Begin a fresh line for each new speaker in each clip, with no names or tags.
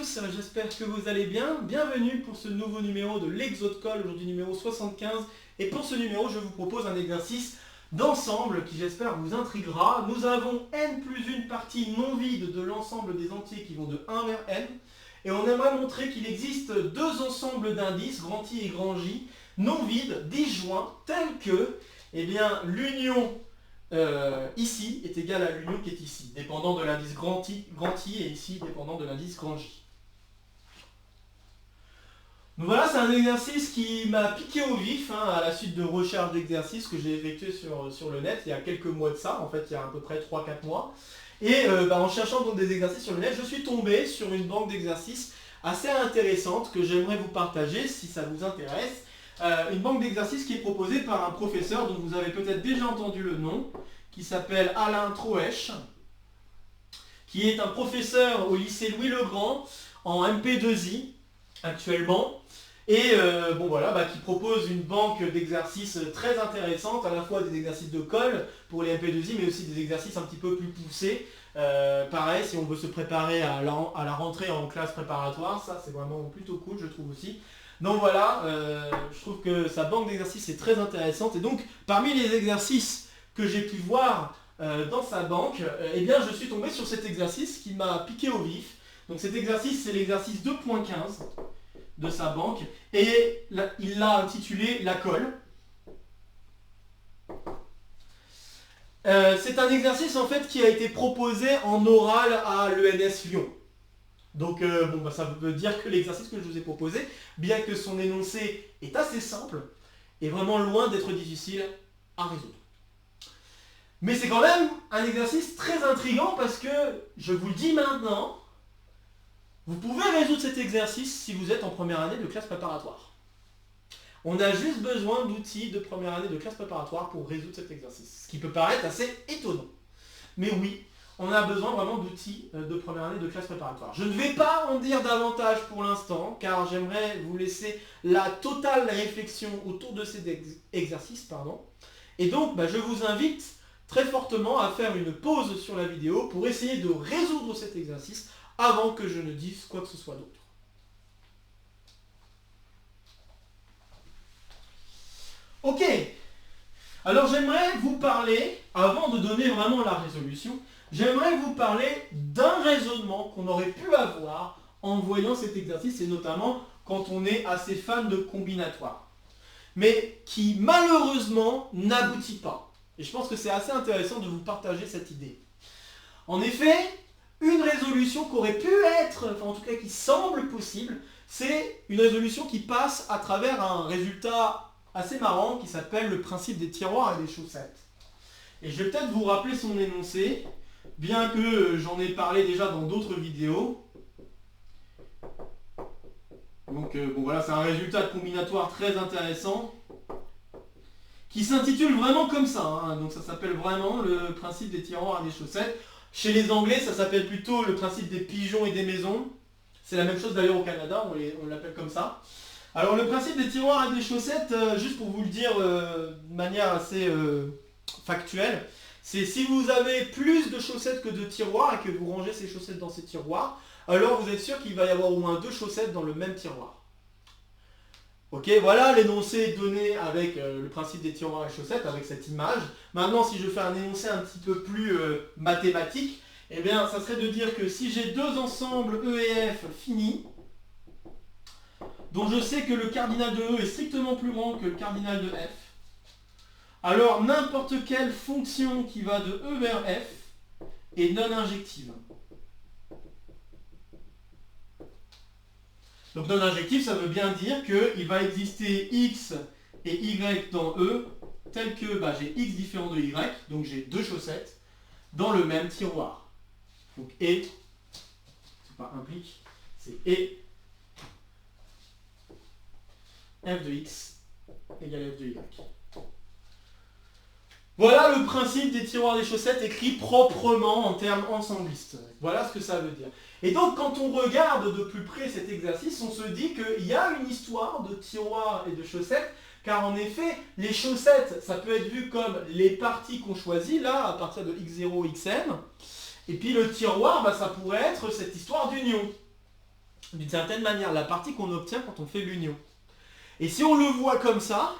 tous, j'espère que vous allez bien. Bienvenue pour ce nouveau numéro de l'Exode Call, aujourd'hui numéro 75. Et pour ce numéro, je vous propose un exercice d'ensemble qui j'espère vous intriguera. Nous avons n plus une partie non vide de l'ensemble des entiers qui vont de 1 vers n. Et on aimerait montrer qu'il existe deux ensembles d'indices, grand I et grand J, non vides, disjoints, tels que l'union ici est égale à l'union qui est ici, dépendant de l'indice grand I, et ici dépendant de l'indice grand J. Donc voilà, c'est un exercice qui m'a piqué au vif à la suite de recherches d'exercices que j'ai effectuées sur le net il y a quelques mois de ça, en fait il y a à peu près 3-4 mois. Et en cherchant donc des exercices sur le net, je suis tombé sur une banque d'exercices assez intéressante que j'aimerais vous partager si ça vous intéresse. Une banque d'exercices qui est proposée par un professeur dont vous avez peut-être déjà entendu le nom, qui s'appelle Alain Troesch, qui est un professeur au lycée Louis-le-Grand en MP2I actuellement, et qui propose une banque d'exercices très intéressante, à la fois des exercices de colle pour les MP2I, mais aussi des exercices un petit peu plus poussés. Pareil, si on veut se préparer à la rentrée en classe préparatoire, ça c'est vraiment plutôt cool, je trouve aussi. Donc voilà, je trouve que sa banque d'exercices est très intéressante, et donc parmi les exercices que j'ai pu voir dans sa banque, je suis tombé sur cet exercice qui m'a piqué au vif. Donc cet exercice, c'est l'exercice 2.15 de sa banque, et il l'a intitulé la colle. C'est un exercice en fait qui a été proposé en oral à l'ENS Lyon. Donc ça veut dire que l'exercice que je vous ai proposé, bien que son énoncé est assez simple, est vraiment loin d'être difficile à résoudre. Mais c'est quand même un exercice très intriguant parce que, je vous le dis maintenant, vous pouvez résoudre cet exercice si vous êtes en première année de classe préparatoire. On a juste besoin d'outils de première année de classe préparatoire pour résoudre cet exercice. Ce qui peut paraître assez étonnant. Mais oui, on a besoin vraiment d'outils de première année de classe préparatoire. Je ne vais pas en dire davantage pour l'instant, car j'aimerais vous laisser la totale réflexion autour de cet exercice. Et donc, je vous invite très fortement à faire une pause sur la vidéo pour essayer de résoudre cet exercice avant que je ne dise quoi que ce soit d'autre. Ok, alors j'aimerais vous parler, avant de donner vraiment la résolution, j'aimerais vous parler d'un raisonnement qu'on aurait pu avoir en voyant cet exercice, et notamment quand on est assez fan de combinatoire, mais qui malheureusement n'aboutit pas. Et je pense que c'est assez intéressant de vous partager cette idée. En effet, une résolution qui aurait pu être, en tout cas qui semble possible, c'est une résolution qui passe à travers un résultat assez marrant qui s'appelle le principe des tiroirs et des chaussettes. Et je vais peut-être vous rappeler son énoncé, bien que j'en ai parlé déjà dans d'autres vidéos. Donc c'est un résultat de combinatoire très intéressant, qui s'intitule vraiment comme ça, donc ça s'appelle vraiment le principe des tiroirs et des chaussettes. Chez les Anglais, ça s'appelle plutôt le principe des pigeons et des maisons. C'est la même chose d'ailleurs au Canada, on l'appelle comme ça. Alors le principe des tiroirs et des chaussettes, juste pour vous le dire de manière assez factuelle, c'est si vous avez plus de chaussettes que de tiroirs et que vous rangez ces chaussettes dans ces tiroirs, alors vous êtes sûr qu'il va y avoir au moins 2 chaussettes dans le même tiroir. Ok, voilà l'énoncé donné avec le principe des tiroirs et chaussettes, avec cette image. Maintenant, si je fais un énoncé un petit peu plus mathématique, ça serait de dire que si j'ai deux ensembles E et F finis, dont je sais que le cardinal de E est strictement plus grand que le cardinal de F, alors n'importe quelle fonction qui va de E vers F est non injective. Donc non injectif, ça veut bien dire qu'il va exister x et y dans E, tel que j'ai x différent de y, donc j'ai 2 chaussettes, dans le même tiroir. Donc et, c'est pas implique, c'est et f de x égale f de y. Voilà le principe des tiroirs des chaussettes écrit proprement en termes ensemblistes. Voilà ce que ça veut dire. Et donc quand on regarde de plus près cet exercice, on se dit qu'il y a une histoire de tiroirs et de chaussettes, car en effet, les chaussettes, ça peut être vu comme les parties qu'on choisit, là, à partir de x0, xn, et puis le tiroir, ça pourrait être cette histoire d'union. d'une certaine manière, la partie qu'on obtient quand on fait l'union. Et si on le voit comme ça,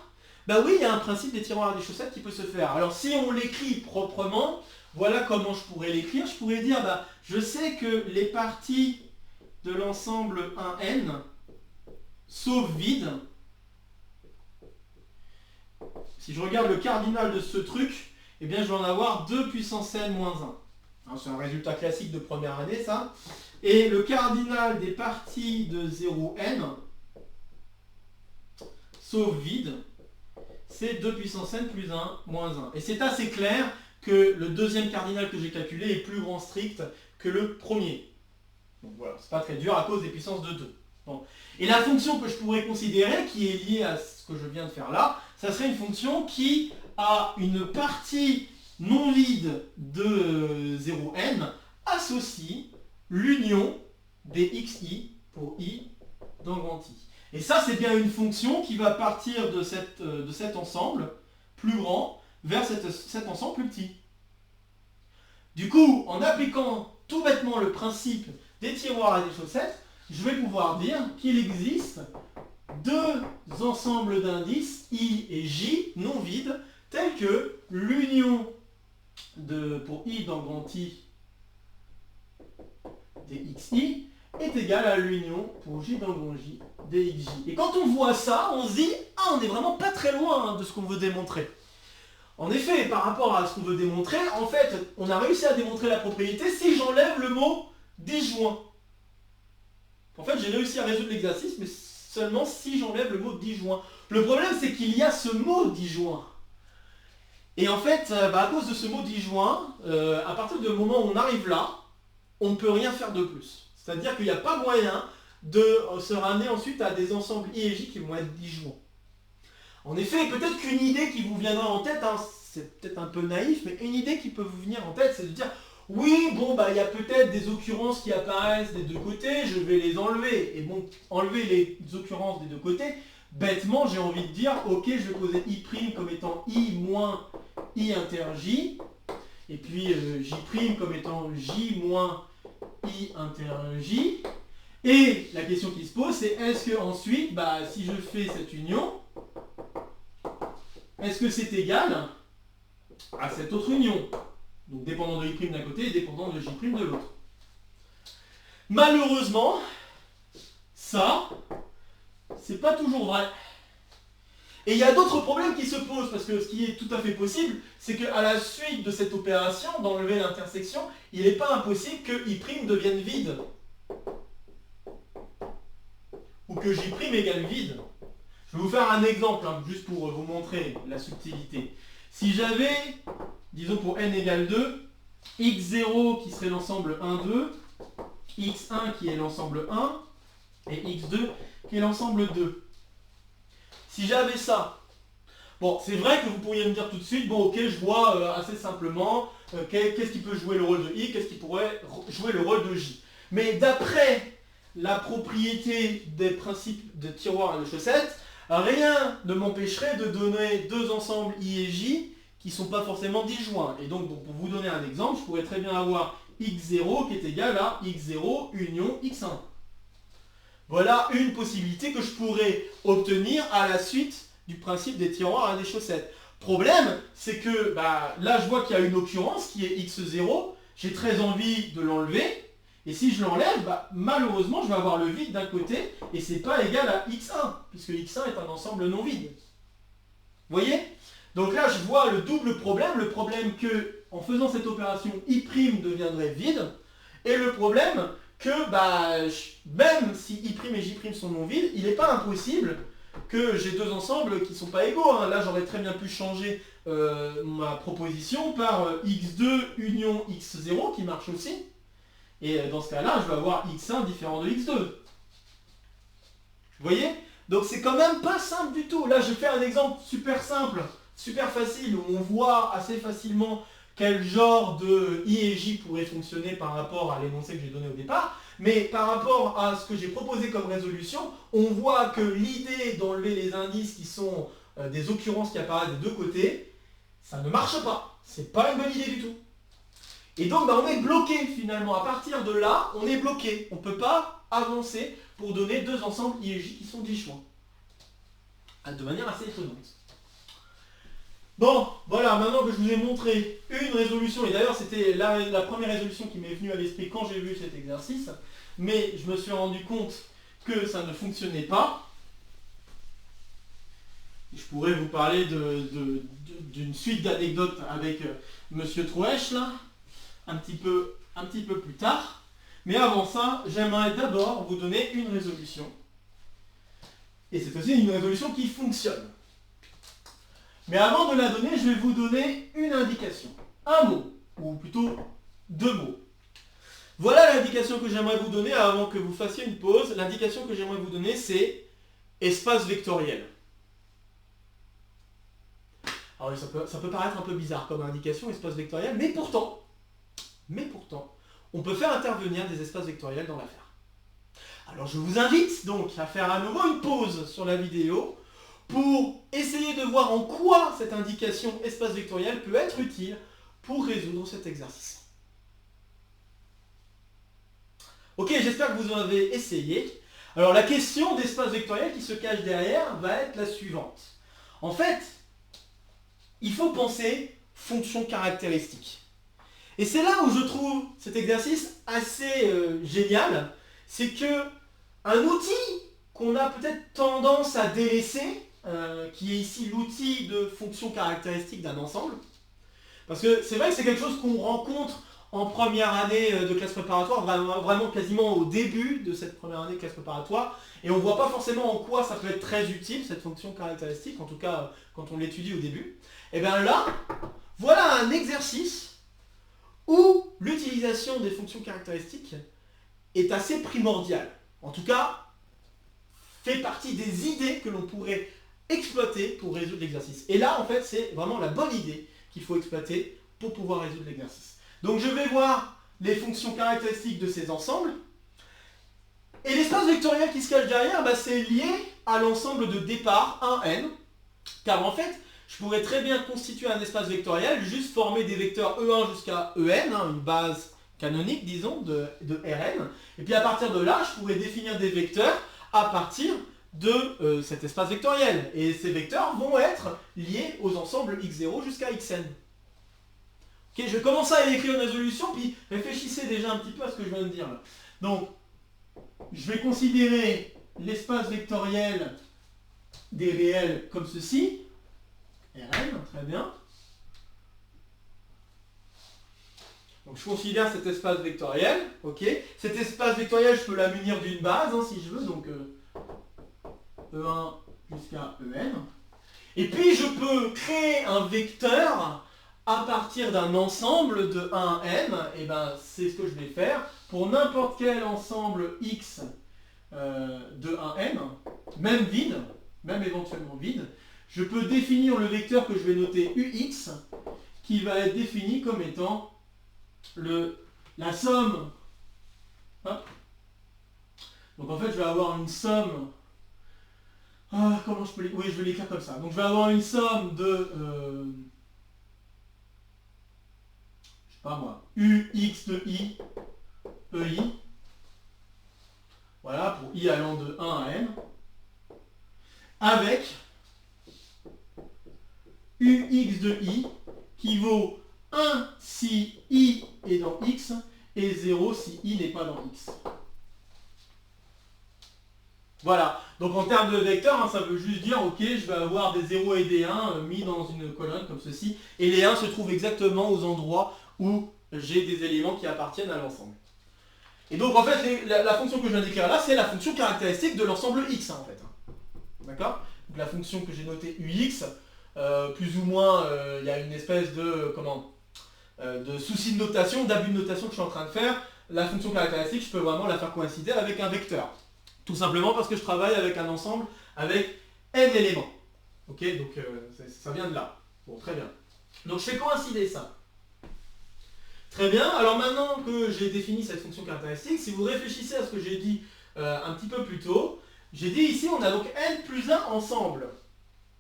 bah oui, il y a un principe des tiroirs à des chaussettes qui peut se faire. Alors si on l'écrit proprement, voilà comment je pourrais l'écrire. Je pourrais dire, bah, je sais que les parties de l'ensemble 1n, sauf vide, si je regarde le cardinal de ce truc, eh bien je vais en avoir 2 puissance n moins 1. Hein, c'est un résultat classique de première année, ça. Et le cardinal des parties de 0n, sauf vide, c'est 2 puissance n plus 1 moins 1. Et c'est assez clair que le deuxième cardinal que j'ai calculé est plus grand strict que le premier. Donc voilà, c'est pas très dur à cause des puissances de 2. Bon. Et la fonction que je pourrais considérer, qui est liée à ce que je viens de faire là, ça serait une fonction qui a une partie non vide de 0n associe l'union des xi pour i dans grand I. Et ça, c'est bien une fonction qui va partir de cet ensemble plus grand vers cet ensemble plus petit. Du coup, en appliquant tout bêtement le principe des tiroirs à des chaussettes, je vais pouvoir dire qu'il existe deux ensembles d'indices, I et J, non vides, tels que l'union pour I dans grand I des xi est égale à l'union pour J dans grand J des xj. Et quand on voit ça, on se dit « Ah, on n'est vraiment pas très loin de ce qu'on veut démontrer ». En effet, par rapport à ce qu'on veut démontrer, en fait, on a réussi à démontrer la propriété si j'enlève le mot disjoint. En fait, j'ai réussi à résoudre l'exercice, mais seulement si j'enlève le mot disjoint. Le problème, c'est qu'il y a ce mot disjoint. Et en fait, à cause de ce mot disjoint, à partir du moment où on arrive là, on ne peut rien faire de plus. C'est-à-dire qu'il n'y a pas moyen de se ramener ensuite à des ensembles I et J qui vont être disjoints. En effet, peut-être qu'une idée qui vous viendra en tête, hein, c'est peut-être un peu naïf, mais une idée qui peut vous venir en tête, c'est de dire oui, bon, il y a peut-être des occurrences qui apparaissent des deux côtés, je vais les enlever. Et bon, enlever les occurrences des deux côtés, bêtement, j'ai envie de dire, ok, je vais poser I' comme étant I moins I inter J, et puis J' comme étant J moins I inter J. Et la question qui se pose, c'est est-ce que ensuite, si je fais cette union, est-ce que c'est égal à cette autre union? Donc dépendant de I' d'un côté et dépendant de J' de l'autre. Malheureusement, ça, c'est pas toujours vrai. Et il y a d'autres problèmes qui se posent, parce que ce qui est tout à fait possible, c'est qu'à la suite de cette opération, d'enlever l'intersection, il n'est pas impossible que I' devienne vide. Ou que J' égale vide. Je vais vous faire un exemple, hein, juste pour vous montrer la subtilité. Si j'avais, disons pour n égale 2, x0 qui serait l'ensemble 1, 2, x1 qui est l'ensemble 1, et x2 qui est l'ensemble 2. Si j'avais ça, bon, c'est vrai que vous pourriez me dire tout de suite, bon ok, je vois assez simplement qu'est-ce qui peut jouer le rôle de I, qu'est-ce qui pourrait jouer le rôle de J. Mais d'après la propriété des principes de tiroir et de chaussettes, rien ne m'empêcherait de donner deux ensembles I et J qui ne sont pas forcément disjoints. Et donc, pour vous donner un exemple, je pourrais très bien avoir x0 qui est égal à x0 union x1. Voilà une possibilité que je pourrais obtenir à la suite du principe des tiroirs à des chaussettes. Problème, c'est que là je vois qu'il y a une occurrence qui est x0, j'ai très envie de l'enlever, et si je l'enlève, malheureusement je vais avoir le vide d'un côté, et c'est pas égal à x1, puisque x1 est un ensemble non vide. Vous voyez? Donc là je vois le double problème que en faisant cette opération I' deviendrait vide, et le problème que même si I' et J' sont non vides, il n'est pas impossible que j'ai deux ensembles qui ne sont pas égaux. Hein. Là j'aurais très bien pu changer ma proposition par x2 union x0 qui marche aussi. Et dans ce cas-là, je vais avoir x1 différent de x2. Vous voyez? Donc c'est quand même pas simple du tout. Là je fais un exemple super simple, super facile, où on voit assez facilement quel genre de I et J pourrait fonctionner par rapport à l'énoncé que j'ai donné au départ. Mais par rapport à ce que j'ai proposé comme résolution, on voit que l'idée d'enlever les indices qui sont des occurrences qui apparaissent des deux côtés, ça ne marche pas. C'est pas une bonne idée du tout. Et donc on est bloqué finalement. À partir de là, on est bloqué. On ne peut pas avancer pour donner deux ensembles I et J qui sont disjoints. De manière assez étonnante. Bon, voilà, maintenant que je vous ai montré une résolution, et d'ailleurs c'était la première résolution qui m'est venue à l'esprit quand j'ai vu cet exercice, mais je me suis rendu compte que ça ne fonctionnait pas. Je pourrais vous parler d'une suite d'anecdotes avec Monsieur Trouèche, là, un petit peu plus tard. Mais avant ça, j'aimerais d'abord vous donner une résolution. Et c'est aussi une résolution qui fonctionne. Mais avant de la donner, je vais vous donner une indication. Un mot, ou plutôt deux mots. Voilà l'indication que j'aimerais vous donner avant que vous fassiez une pause. L'indication que j'aimerais vous donner, c'est espace vectoriel. Alors ça peut paraître un peu bizarre comme indication, espace vectoriel, mais pourtant, on peut faire intervenir des espaces vectoriels dans l'affaire. Alors je vous invite donc à faire à nouveau une pause sur la vidéo pour essayer de voir en quoi cette indication espace vectoriel peut être utile pour résoudre cet exercice. Ok, j'espère que vous en avez essayé. Alors la question d'espace vectoriel qui se cache derrière va être la suivante. En fait, il faut penser fonction caractéristique. Et c'est là où je trouve cet exercice assez génial, c'est que un outil qu'on a peut-être tendance à délaisser, qui est ici l'outil de fonction caractéristique d'un ensemble, parce que c'est vrai que c'est quelque chose qu'on rencontre en première année de classe préparatoire, vraiment quasiment au début de cette première année de classe préparatoire, et on ne voit pas forcément en quoi ça peut être très utile, cette fonction caractéristique, en tout cas quand on l'étudie au début. Et bien là, voilà un exercice où l'utilisation des fonctions caractéristiques est assez primordiale. En tout cas, fait partie des idées que l'on pourrait exploiter pour résoudre l'exercice. Et là, en fait, c'est vraiment la bonne idée qu'il faut exploiter pour pouvoir résoudre l'exercice. Donc je vais voir les fonctions caractéristiques de ces ensembles. Et l'espace vectoriel qui se cache derrière, c'est lié à l'ensemble de départ 1n. Car en fait, je pourrais très bien constituer un espace vectoriel, juste former des vecteurs E1 jusqu'à En, une base canonique, disons, de Rn. Et puis à partir de là, je pourrais définir des vecteurs à partir de cet espace vectoriel. Et ces vecteurs vont être liés aux ensembles x0 jusqu'à xn. Ok, je vais commencer à écrire une résolution, puis réfléchissez déjà un petit peu à ce que je viens de dire là. Donc, je vais considérer l'espace vectoriel des réels comme ceci. Rn, très bien. Donc je considère cet espace vectoriel, ok. Cet espace vectoriel, je peux la munir d'une base, si je veux, donc E1 jusqu'à En. Et puis je peux créer un vecteur à partir d'un ensemble de 1n, et c'est ce que je vais faire pour n'importe quel ensemble x de 1n, même vide, même éventuellement vide. Je peux définir le vecteur que je vais noter ux, qui va être défini comme étant la somme. Hop. Donc en fait, je vais avoir une somme. Comment je peux l'écrire? Oui, je vais l'écrire comme ça. Donc je vais avoir une somme de. Je sais pas moi. Ux de i, ei. Voilà, pour i allant de 1 à n. Avec ux de i qui vaut 1 si i est dans x et 0 si i n'est pas dans x. Voilà, donc en termes de vecteurs, ça veut juste dire, ok, je vais avoir des 0 et des 1 mis dans une colonne comme ceci, et les 1 se trouvent exactement aux endroits où j'ai des éléments qui appartiennent à l'ensemble. Et donc en fait, la fonction que je viens d'écrire là, c'est la fonction caractéristique de l'ensemble x, en fait. D'accord? Donc la fonction que j'ai notée ux, plus ou moins, il y a une espèce de, de souci de notation, d'abus de notation que je suis en train de faire. La fonction caractéristique, je peux vraiment la faire coïncider avec un vecteur. Tout simplement parce que je travaille avec un ensemble avec n éléments. Ok, donc ça vient de là. Bon, très bien. Donc je fais coïncider ça. Très bien, alors maintenant que j'ai défini cette fonction caractéristique, si vous réfléchissez à ce que j'ai dit un petit peu plus tôt, j'ai dit ici on a donc n plus 1 ensemble,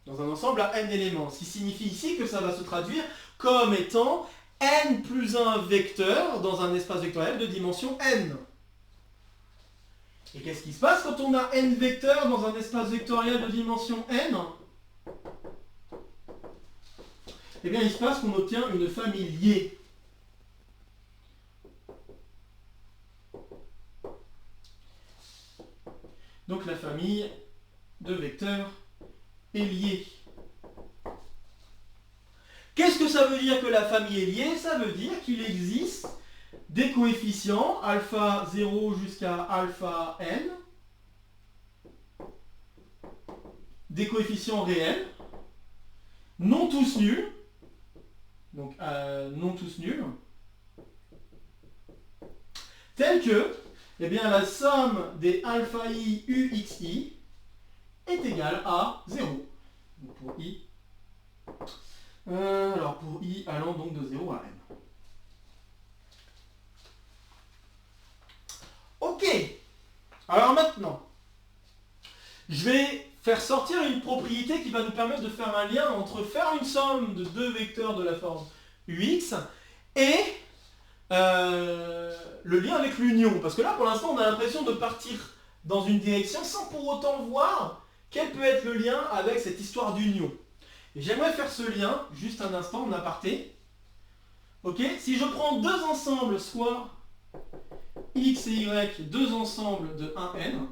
dans un ensemble à n éléments, ce qui signifie ici que ça va se traduire comme étant n plus un vecteur dans un espace vectoriel de dimension n. Et qu'est-ce qui se passe quand on a n vecteurs dans un espace vectoriel de dimension n? Eh bien, il se passe qu'on obtient une famille liée. Donc la famille de vecteurs est liée. Qu'est-ce que ça veut dire que la famille est liée? Ça veut dire qu'il existe des coefficients alpha 0 jusqu'à alpha n, des coefficients réels, non tous nuls, donc non tous nuls, tels que eh bien, la somme des alpha i uxi est égale à 0. Donc pour i, alors pour i allant donc de 0 à n. Ok. Alors maintenant, je vais faire sortir une propriété qui va nous permettre de faire un lien entre faire une somme de deux vecteurs de la forme ux et le lien avec l'union. Parce que là, pour l'instant, on a l'impression de partir dans une direction sans pour autant voir quel peut être le lien avec cette histoire d'union. Et j'aimerais faire ce lien, juste un instant, en aparté. Ok, si je prends deux ensembles, soit x et y, deux ensembles de 1n,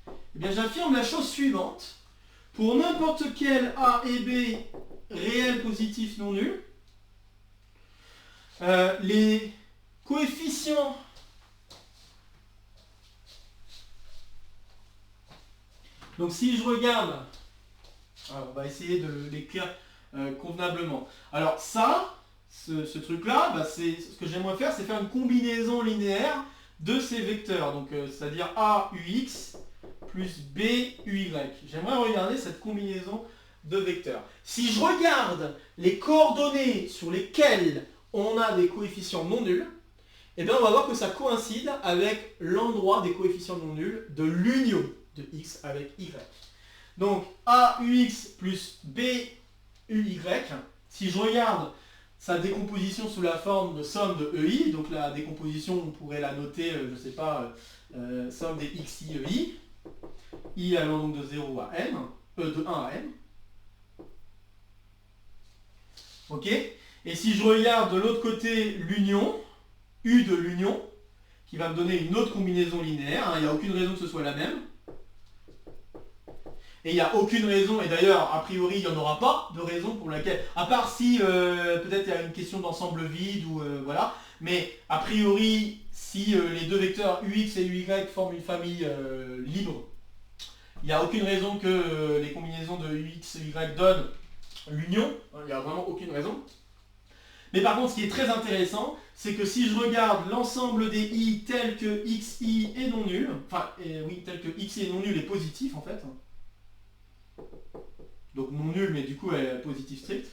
eh bien j'affirme la chose suivante. Pour n'importe quel a et b réel positif non nul, les coefficients donc si je regarde, alors on va essayer de l'écrire convenablement. Alors ça, ce truc-là, bah, ce que j'aimerais faire, c'est faire une combinaison linéaire de ces vecteurs. Donc c'est-à-dire a ux plus b uy. J'aimerais regarder cette combinaison de vecteurs. Si je regarde les coordonnées sur lesquelles on a des coefficients non nuls, eh bien on va voir que ça coïncide avec l'endroit des coefficients non nuls de l'union de x avec y. Donc AUX plus BUY, si je regarde sa décomposition sous la forme de somme de EI, donc la décomposition on pourrait la noter, je ne sais pas, somme des XI EI, I allant donc de 0 à n, de 1 à n. Ok. Et si je regarde de l'autre côté l'union, U de l'union, qui va me donner une autre combinaison linéaire, hein, il n'y a aucune raison que ce soit la même. Et il n'y a aucune raison, et d'ailleurs, a priori, il n'y en aura pas de raison pour laquelle, à part si peut-être il y a une question d'ensemble vide, ou voilà, mais a priori, si les deux vecteurs ux et uy forment une famille libre, il n'y a aucune raison que les combinaisons de ux et y donnent l'union, il n'y a vraiment aucune raison. Mais par contre, ce qui est très intéressant, c'est que si je regarde l'ensemble des i tels que xi est non nul, enfin, oui, tel que xi est non nul et positif en fait, donc non nul mais du coup elle est positif strict,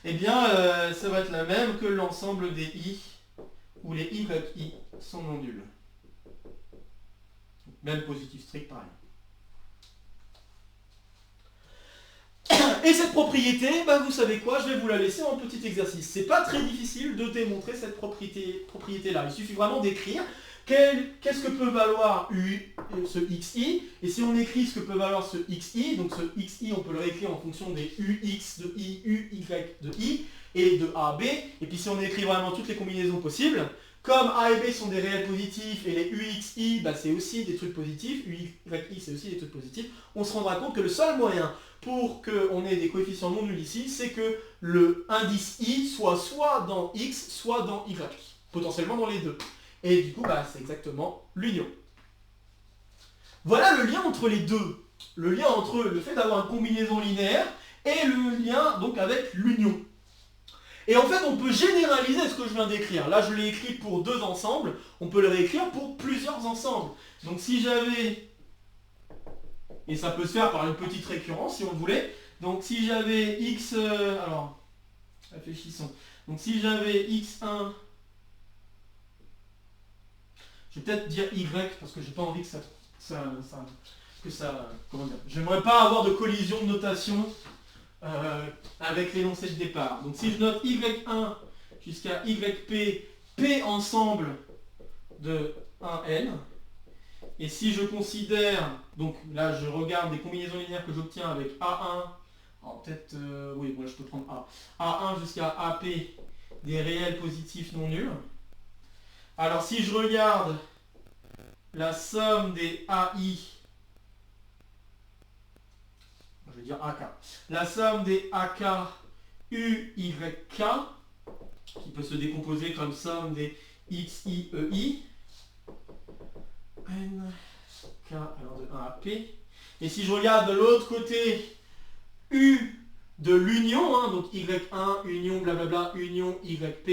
eh bien ça va être la même que l'ensemble des i où les yi sont non nuls. Même positif strict pareil. Et cette propriété, bah vous savez quoi, je vais vous la laisser en petit exercice. C'est pas très difficile de démontrer cette propriété-là. Il suffit vraiment d'écrire qu'est-ce que peut valoir ce xi, et si on écrit ce que peut valoir ce xi, donc ce xi on peut le réécrire en fonction des ux de i, uy de i, et de a, b, et puis si on écrit vraiment toutes les combinaisons possibles, comme a et b sont des réels positifs, et les uxi bah, c'est aussi des trucs positifs, uyi c'est aussi des trucs positifs, on se rendra compte que le seul moyen pour qu'on ait des coefficients non nuls ici, c'est que le indice i soit dans x, soit dans y, potentiellement dans les deux. Et du coup, bah, c'est exactement l'union. Voilà le lien entre les deux. Le lien entre le fait d'avoir une combinaison linéaire et le lien donc avec l'union. Et en fait, on peut généraliser ce que je viens d'écrire. Là, je l'ai écrit pour deux ensembles. On peut le réécrire pour plusieurs ensembles. Donc si j'avais... Et ça peut se faire par une petite récurrence si on le voulait. Donc si j'avais x... alors, réfléchissons. Donc si j'avais x1... Je vais peut-être dire y parce que j'ai pas envie que ça comment dire, j'aimerais pas avoir de collision de notation avec l'énoncé de départ. Donc si je note y1 jusqu'à yp, p ensemble de 1n, et si je considère, donc là je regarde des combinaisons linéaires que j'obtiens avec A1, alors peut-être, oui, voilà, je peux prendre A, A1 jusqu'à AP, des réels positifs non nuls. Alors si je regarde la somme des AI, je vais dire AK, la somme des AK UYK, qui peut se décomposer comme somme des XIEI, N, K, alors de 1 à P. Et si je regarde de l'autre côté, U de l'union, hein, donc Y1, union, blablabla, union YP,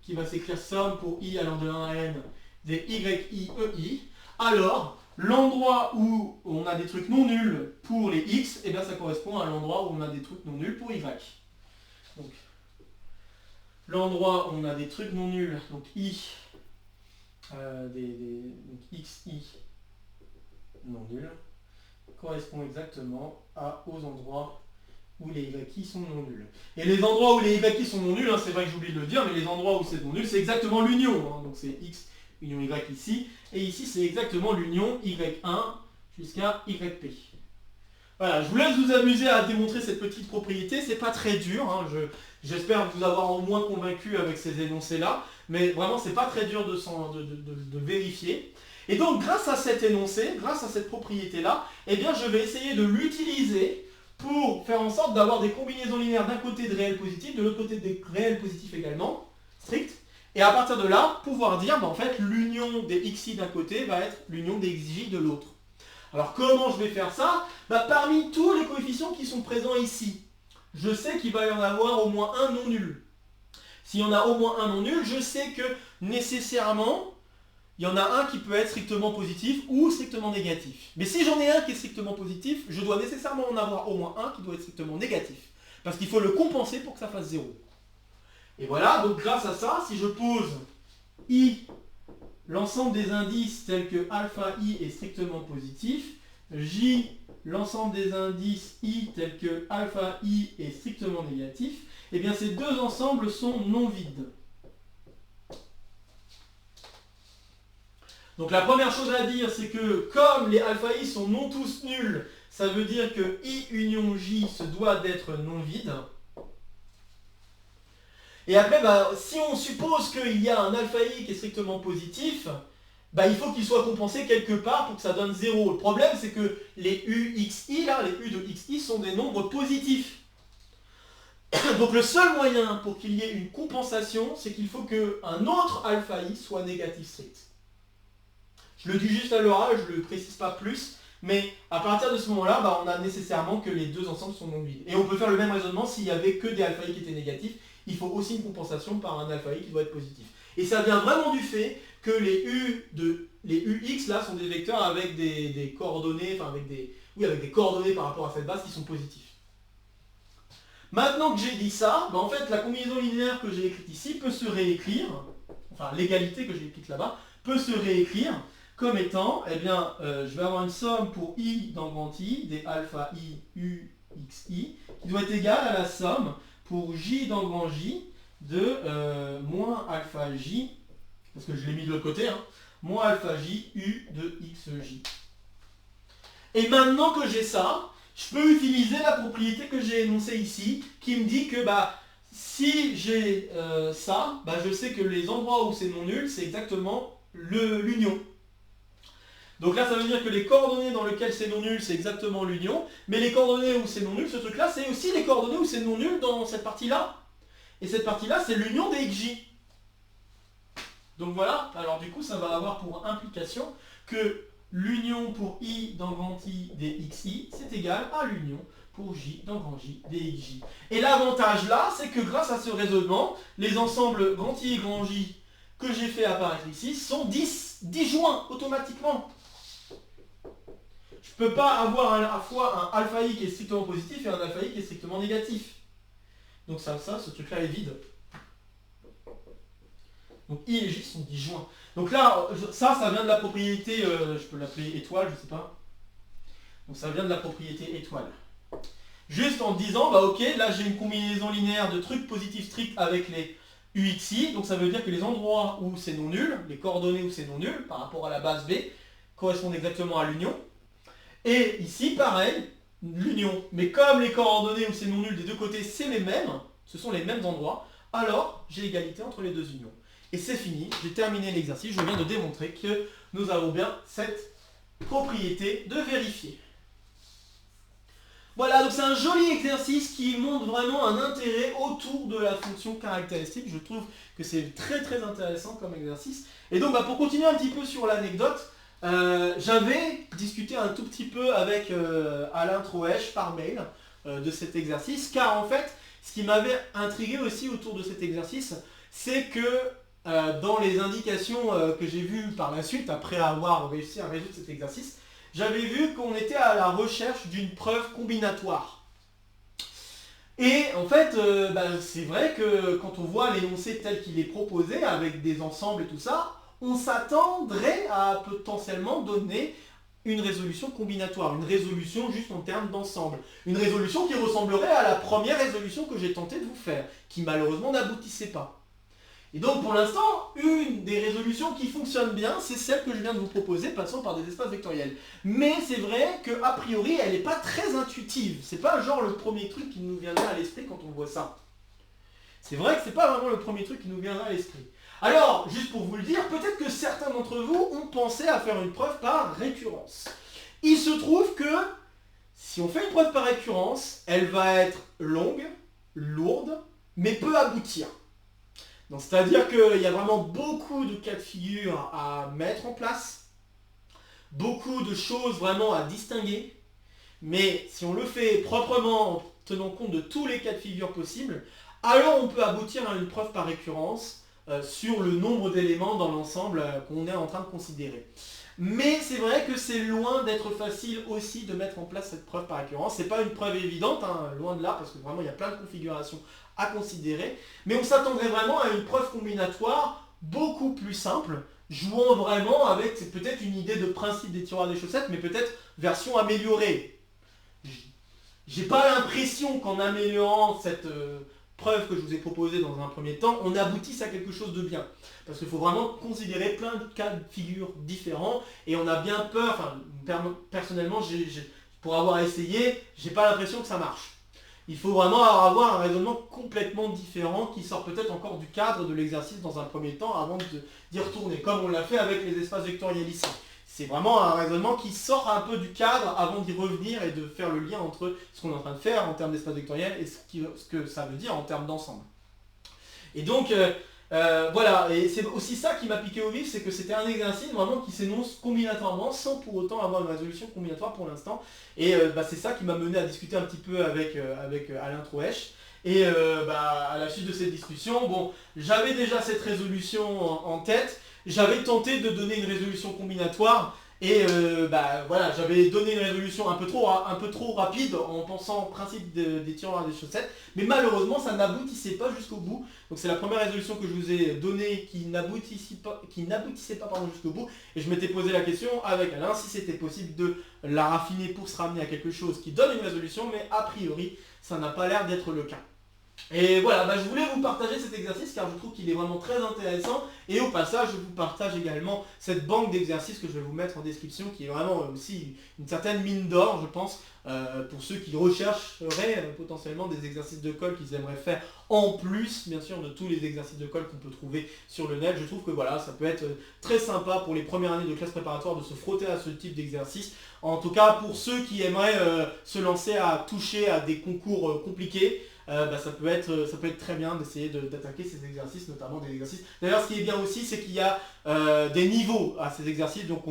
qui va s'écrire somme pour I allant de 1 à N des YIEI, alors l'endroit où on a des trucs non nuls pour les X, et bien ça correspond à l'endroit où on a des trucs non nuls pour Y. Donc, l'endroit où on a des trucs non nuls, donc I, donc XI non nuls, correspond exactement aux endroits où les YI sont non nuls. Et les endroits où les YI sont non nuls, hein, c'est vrai que j'oublie de le dire, mais les endroits où c'est non nul, c'est exactement l'union. Hein, donc c'est X union Y ici, et ici c'est exactement l'union Y1 jusqu'à YP. Voilà, je vous laisse vous amuser à démontrer cette petite propriété, c'est pas très dur, hein, j'espère vous avoir au moins convaincu avec ces énoncés-là, mais vraiment c'est pas très dur de vérifier. Et donc grâce à cet énoncé, grâce à cette propriété-là, eh bien je vais essayer de l'utiliser pour faire en sorte d'avoir des combinaisons linéaires d'un côté de réels positifs, de l'autre côté des réels positifs également, stricts, et à partir de là, pouvoir dire, en fait, l'union des xi d'un côté va être l'union des xj de l'autre. Alors comment je vais faire ça? Parmi tous les coefficients qui sont présents ici, je sais qu'il va y en avoir au moins un non nul. S'il y en a au moins un non nul, je sais que nécessairement, il y en a un qui peut être strictement positif ou strictement négatif. Mais si j'en ai un qui est strictement positif, je dois nécessairement en avoir au moins un qui doit être strictement négatif. Parce qu'il faut le compenser pour que ça fasse 0. Et voilà, donc grâce à ça, si je pose I, l'ensemble des indices tels que alpha I est strictement positif, J, l'ensemble des indices I tels que alpha I est strictement négatif, eh bien ces deux ensembles sont non vides. Donc la première chose à dire, c'est que comme les alpha I sont non tous nuls, ça veut dire que I union J se doit d'être non vide. Et après, si on suppose qu'il y a un alpha I qui est strictement positif, il faut qu'il soit compensé quelque part pour que ça donne 0. Le problème, c'est que les UXI, là, les U de XI sont des nombres positifs. Donc le seul moyen pour qu'il y ait une compensation, c'est qu'il faut qu'un autre alpha I soit négatif strict. Je le dis juste à l'oral, je ne le précise pas plus, mais à partir de ce moment-là, on a nécessairement que les deux ensembles sont non vides. Et on peut faire le même raisonnement s'il n'y avait que des alpha I qui étaient négatifs, il faut aussi une compensation par un alpha I qui doit être positif. Et ça vient vraiment du fait que les UX là sont des vecteurs avec des coordonnées, enfin avec des coordonnées par rapport à cette base qui sont positifs. Maintenant que j'ai dit ça, en fait la combinaison linéaire que j'ai écrite ici peut se réécrire, enfin l'égalité que j'ai écrite là-bas, peut se réécrire comme étant, je vais avoir une somme pour I dans grand I, des alpha I, U, XI, qui doit être égale à la somme pour J dans grand J de moins alpha J, parce que je l'ai mis de l'autre côté, moins alpha J U de XJ. Et maintenant que j'ai ça, je peux utiliser la propriété que j'ai énoncée ici, qui me dit que si j'ai ça, je sais que les endroits où c'est non nul, c'est exactement l'union. Donc là, ça veut dire que les coordonnées dans lesquelles c'est non nul, c'est exactement l'union, mais les coordonnées où c'est non nul, ce truc-là, c'est aussi les coordonnées où c'est non nul dans cette partie-là. Et cette partie-là, c'est l'union des XJ. Donc voilà, alors du coup, ça va avoir pour implication que l'union pour I dans grand I des XI, c'est égal à l'union pour J dans grand J des XJ. Et l'avantage là, c'est que grâce à ce raisonnement, les ensembles grand I et grand J que j'ai fait apparaître ici sont disjoints automatiquement. Je ne peux pas avoir à la fois un alpha I qui est strictement positif et un alpha I qui est strictement négatif. Donc ce truc-là est vide. Donc I et J sont disjoints. Donc là, ça vient de la propriété, je peux l'appeler étoile, je ne sais pas. Donc ça vient de la propriété étoile. juste en disant, bah ok, là j'ai une combinaison linéaire de trucs positifs stricts avec les UXI, donc ça veut dire que les endroits où c'est non nul, les coordonnées où c'est non nul, par rapport à la base B, correspondent exactement à l'union. Et ici, pareil, l'union. Mais comme les coordonnées où c'est non nul des deux côtés, c'est les mêmes, ce sont les mêmes endroits, alors j'ai égalité entre les deux unions. Et c'est fini, j'ai terminé l'exercice, je viens de démontrer que nous avons bien cette propriété de vérifier. Voilà, donc c'est un joli exercice qui montre vraiment un intérêt autour de la fonction caractéristique. Je trouve que c'est très très intéressant comme exercice. Et donc pour continuer un petit peu sur l'anecdote, j'avais discuté un tout petit peu avec Alain Troèche par mail de cet exercice, car en fait, ce qui m'avait intrigué aussi autour de cet exercice, c'est que dans les indications que j'ai vues par la suite, après avoir réussi à résoudre cet exercice, j'avais vu qu'on était à la recherche d'une preuve combinatoire. Et en fait, c'est vrai que quand on voit l'énoncé tel qu'il est proposé, avec des ensembles et tout ça, on s'attendrait à potentiellement donner une résolution combinatoire, une résolution juste en termes d'ensemble. Une résolution qui ressemblerait à la première résolution que j'ai tenté de vous faire, qui malheureusement n'aboutissait pas. Et donc pour l'instant, une des résolutions qui fonctionne bien, c'est celle que je viens de vous proposer, passant par des espaces vectoriels. Mais c'est vrai qu'a priori, elle n'est pas très intuitive. C'est pas genre le premier truc qui nous viendrait à l'esprit quand on voit ça. C'est vrai que c'est pas vraiment le premier truc qui nous viendrait à l'esprit. Alors, juste pour vous le dire, peut-être que certains d'entre vous ont pensé à faire une preuve par récurrence. Il se trouve que si on fait une preuve par récurrence, elle va être longue, lourde, mais peut aboutir. C'est-à-dire qu'il y a vraiment beaucoup de cas de figure à mettre en place, beaucoup de choses vraiment à distinguer, mais si on le fait proprement en tenant compte de tous les cas de figure possibles, alors on peut aboutir à une preuve par récurrence sur le nombre d'éléments dans l'ensemble qu'on est en train de considérer. Mais c'est vrai que c'est loin d'être facile aussi de mettre en place cette preuve par récurrence. C'est pas une preuve évidente, loin de là, parce que vraiment il y a plein de configurations à considérer. Mais on s'attendrait vraiment à une preuve combinatoire beaucoup plus simple, jouant vraiment avec peut-être une idée de principe des tiroirs des chaussettes, mais peut-être version améliorée. J'ai pas l'impression qu'en améliorant cette preuve que je vous ai proposée dans un premier temps, on aboutisse à quelque chose de bien. Parce qu'il faut vraiment considérer plein de cas de figure différents, et on a bien peur, personnellement, pour avoir essayé, j'ai pas l'impression que ça marche. Il faut vraiment avoir un raisonnement complètement différent qui sort peut-être encore du cadre de l'exercice dans un premier temps avant d'y retourner, comme on l'a fait avec les espaces vectoriels ici. C'est vraiment un raisonnement qui sort un peu du cadre avant d'y revenir et de faire le lien entre ce qu'on est en train de faire en termes d'espace vectoriel et ce que ça veut dire en termes d'ensemble. Et donc, voilà, et c'est aussi ça qui m'a piqué au vif, c'est que c'était un exercice vraiment qui s'énonce combinatoirement sans pour autant avoir une résolution combinatoire pour l'instant. Et c'est ça qui m'a mené à discuter un petit peu avec Alain Troèche. Et à la suite de cette discussion, bon, j'avais déjà cette résolution en tête, j'avais tenté de donner une résolution combinatoire, et voilà, j'avais donné une résolution un peu trop rapide en pensant au principe des tiroirs des chaussettes, mais malheureusement ça n'aboutissait pas jusqu'au bout. Donc c'est la première résolution que je vous ai donnée qui n'aboutissait pas jusqu'au bout, et je m'étais posé la question avec Alain si c'était possible de la raffiner pour se ramener à quelque chose qui donne une résolution, mais a priori ça n'a pas l'air d'être le cas. Et voilà, je voulais vous partager cet exercice car je trouve qu'il est vraiment très intéressant, et au passage je vous partage également cette banque d'exercices que je vais vous mettre en description, qui est vraiment aussi une certaine mine d'or, je pense, pour ceux qui rechercheraient potentiellement des exercices de colle qu'ils aimeraient faire en plus bien sûr de tous les exercices de colle qu'on peut trouver sur le net. Je trouve que voilà, ça peut être très sympa pour les premières années de classe préparatoire de se frotter à ce type d'exercice. En tout cas pour ceux qui aimeraient se lancer à toucher à des concours compliqués, ça peut être très bien d'essayer d'attaquer ces exercices, notamment des exercices. D'ailleurs, ce qui est bien aussi, c'est qu'il y a des niveaux à ces exercices, donc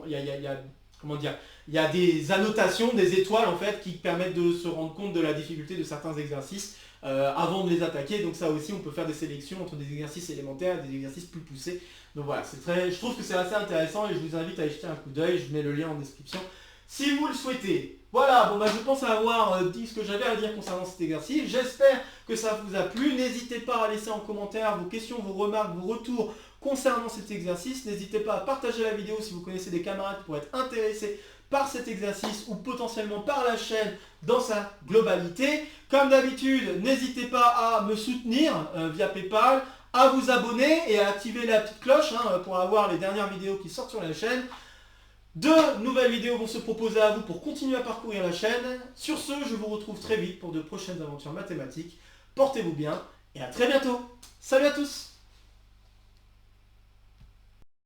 il y a des annotations, des étoiles en fait, qui permettent de se rendre compte de la difficulté de certains exercices avant de les attaquer. Donc ça aussi, on peut faire des sélections entre des exercices élémentaires et des exercices plus poussés. Donc voilà, je trouve que c'est assez intéressant et je vous invite à y jeter un coup d'œil. Je mets le lien en description si vous le souhaitez. Voilà, je pense avoir dit ce que j'avais à dire concernant cet exercice. J'espère que ça vous a plu. N'hésitez pas à laisser en commentaire vos questions, vos remarques, vos retours concernant cet exercice. N'hésitez pas à partager la vidéo si vous connaissez des camarades qui pourraient être intéressés par cet exercice ou potentiellement par la chaîne dans sa globalité. Comme d'habitude, n'hésitez pas à me soutenir via PayPal, à vous abonner et à activer la petite cloche pour avoir les dernières vidéos qui sortent sur la chaîne. De nouvelles vidéos vont se proposer à vous pour continuer à parcourir la chaîne. Sur ce, je vous retrouve très vite pour de prochaines aventures mathématiques. Portez-vous bien et à très bientôt. Salut à tous!